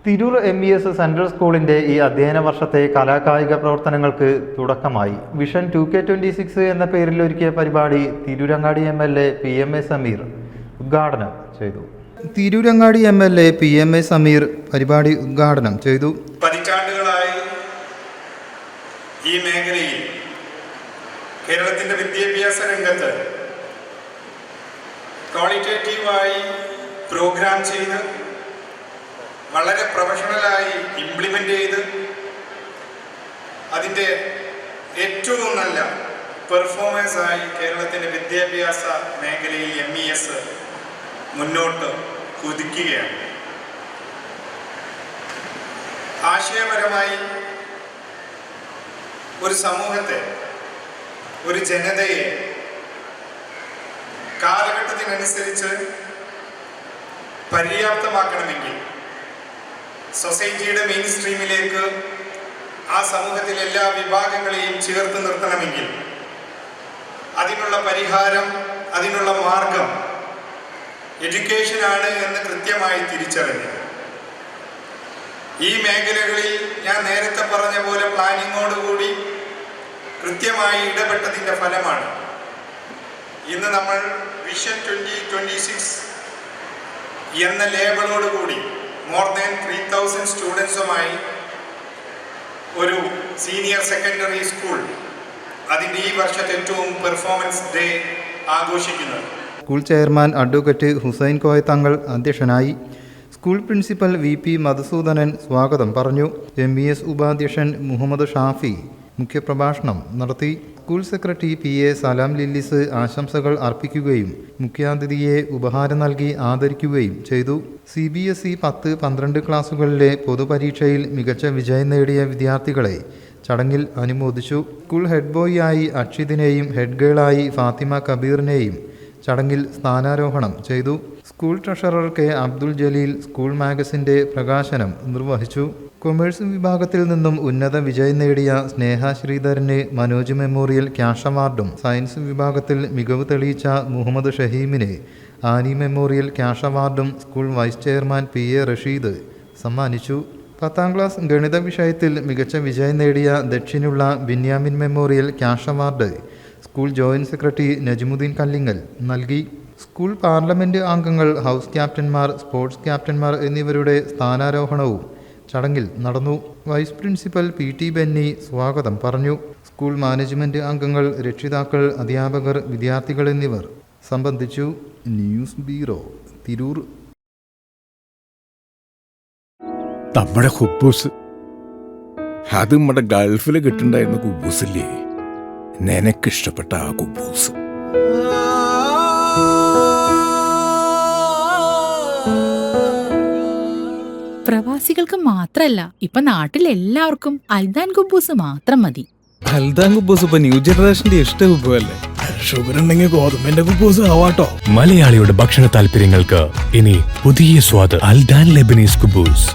Tirur MES central സ്കൂളിന്റെ ഈ അധ്യയന വർഷത്തെ കലാകായിക പ്രവർത്തനങ്ങൾക്ക് തുടക്കമായി. വിഷൻ 2K26 എന്ന പേരിൽ ഒരുക്കിയ പരിപാടി തിരൂരങ്ങാടി MLA PMA സമീർ ഉദ്ഘാടനം ചെയ്തു. തിരൂരങ്ങാടി MLA PMA സമീർ പരിപാടി ഉദ്ഘാടനം ചെയ്തു. പതിറ്റാണ്ടുകളായി ഈ മേഖലയിൽ കേരളത്തിന്റെ വിദ്യാഭ്യാസ രംഗത്ത് ക്വാളിറ്റേറ്റീവായി പ്രോഗ്രാം ചെയ്ത് വളരെ പ്രൊഫഷണലായി ഇംപ്ലിമെൻ്റ് ചെയ്ത് അതിൻ്റെ ഏറ്റവും നല്ല പെർഫോമൻസായി കേരളത്തിൻ്റെ വിദ്യാഭ്യാസ മേഖലയിൽ MES മുന്നോട്ട് കുതിക്കുകയാണ്. ആശയപരമായി ഒരു സമൂഹത്തെ, ഒരു ജനതയെ കാലഘട്ടത്തിനനുസരിച്ച് പര്യാപ്തമാക്കണമെങ്കിൽ, സൊസൈറ്റിയുടെ മെയിൻ സ്ട്രീമിലേക്ക് ആ സമൂഹത്തിലെ എല്ലാ വിഭാഗങ്ങളെയും ചേർത്ത് നിർത്തണമെങ്കിൽ അതിനുള്ള പരിഹാരം, അതിനുള്ള മാർഗം എഡ്യൂക്കേഷനാണ് എന്ന് കൃത്യമായി തിരിച്ചറിഞ്ഞു. ഈ മേഖലകളിൽ ഞാൻ നേരത്തെ പറഞ്ഞ പോലെ പ്ലാനിങ്ങോടുകൂടി കൃത്യമായി ഇടപെട്ടതിൻ്റെ ഫലമാണ് ഇന്ന് നമ്മൾ വിഷൻ 2026 എന്ന ലേബലോടുകൂടി മോർ ദാൻ 3000 സ്റ്റുഡൻസുമായി ഒരു സീനിയർ സെക്കൻഡറി സ്കൂൾ അതിൻ്റെ ഈ വർഷത്തെ ഏറ്റവും പെർഫോമൻസ് ഡേ ആഘോഷിക്കുന്നത്. School chairman advocate Hussain Koya Thangal അധ്യക്ഷനായി. സ്കൂൾ പ്രിൻസിപ്പൽ VP മധുസൂദനൻ സ്വാഗതം പറഞ്ഞു. MES ഉപാധ്യക്ഷൻ മുഹമ്മദ് ഷാഫി മുഖ്യപ്രഭാഷണം നടത്തി. സ്കൂൾ സെക്രട്ടറി PA സലാം ലില്ലിസ് ആശംസകൾ അർപ്പിക്കുകയും മുഖ്യാതിഥിയെ ഉപഹാരം നൽകി ആദരിക്കുകയും ചെയ്തു. CBSE 10-12 ക്ലാസുകളിലെ പൊതുപരീക്ഷയിൽ മികച്ച വിജയം നേടിയ വിദ്യാർത്ഥികളെ ചടങ്ങിൽ അനുമോദിച്ചു. സ്കൂൾ ഹെഡ് ബോയിയായി അക്ഷിതിനെയും ഹെഡ് ഗേളായി ഫാത്തിമ കബീറിനെയും ചടങ്ങിൽ സ്ഥാനാരോഹണം ചെയ്തു. School treasurer K Abdul Jaleel school മാഗസിൻ്റെ പ്രകാശനം നിർവഹിച്ചു. കൊമേഴ്സ് വിഭാഗത്തിൽ നിന്നും ഉന്നത വിജയം നേടിയ സ്നേഹ ശ്രീധരന് മനോജ് മെമ്മോറിയൽ ക്യാഷ് അവാർഡും, സയൻസ് വിഭാഗത്തിൽ മികവ് തെളിയിച്ച മുഹമ്മദ് ഷഹീമിന് ആനി മെമ്മോറിയൽ ക്യാഷ് അവാർഡും school vice chairman PA Rasheed സമ്മാനിച്ചു. 10ാം ക്ലാസ് ഗണിത വിഷയത്തിൽ മികച്ച വിജയം നേടിയ ദക്ഷിണുള്ള Binyamin memorial cash award school joint secretary Najmuddeen Kallingal നൽകി. സ്കൂൾ പാർലമെൻറ്റ് അംഗങ്ങൾ, ഹൗസ് ക്യാപ്റ്റന്മാർ, സ്പോർട്സ് ക്യാപ്റ്റന്മാർ എന്നിവരുടെ സ്ഥാനാരോഹണവും ചടങ്ങിൽ നടന്നു. വൈസ് പ്രിൻസിപ്പൽ PT ബെന്നി സ്വാഗതം പറഞ്ഞു. സ്കൂൾ മാനേജ്മെൻറ്റ് അംഗങ്ങൾ, രക്ഷിതാക്കൾ, അധ്യാപകർ, വിദ്യാർത്ഥികൾ എന്നിവർ സംബന്ധിച്ചു. News bureau, Tirur. നമ്മുടെ കുബൂസ്, അത് നമ്മുടെ ഗൾഫിൽ കിട്ടുണ്ടായിരുന്ന കുബൂസില്ലേ, നിനക്കിഷ്ടപ്പെട്ട ആ കുബൂസ്. പ്രവാസികൾക്ക് മാത്രല്ല, ഇപ്പൊ നാട്ടിലെല്ലാവർക്കും അൽദാൻ കുബൂസ് മാത്രം മതി. അൽദാൻ കുബൂസ് ഇപ്പൊ ന്യൂ ജനറേഷന്റെ ഇഷ്ട കുബുവല്ലേ. ഷുഗർ ഉണ്ടെങ്കിൽ ഗോതമ്പിന്റെ കുബൂസ് ആവാട്ടോ. മലയാളിയുടെ ഭക്ഷണ താല്പര്യങ്ങൾക്ക് ഇനി പുതിയ സ്വാദ്. അൽദാൻ ലെബനീസ് കുബൂസ്.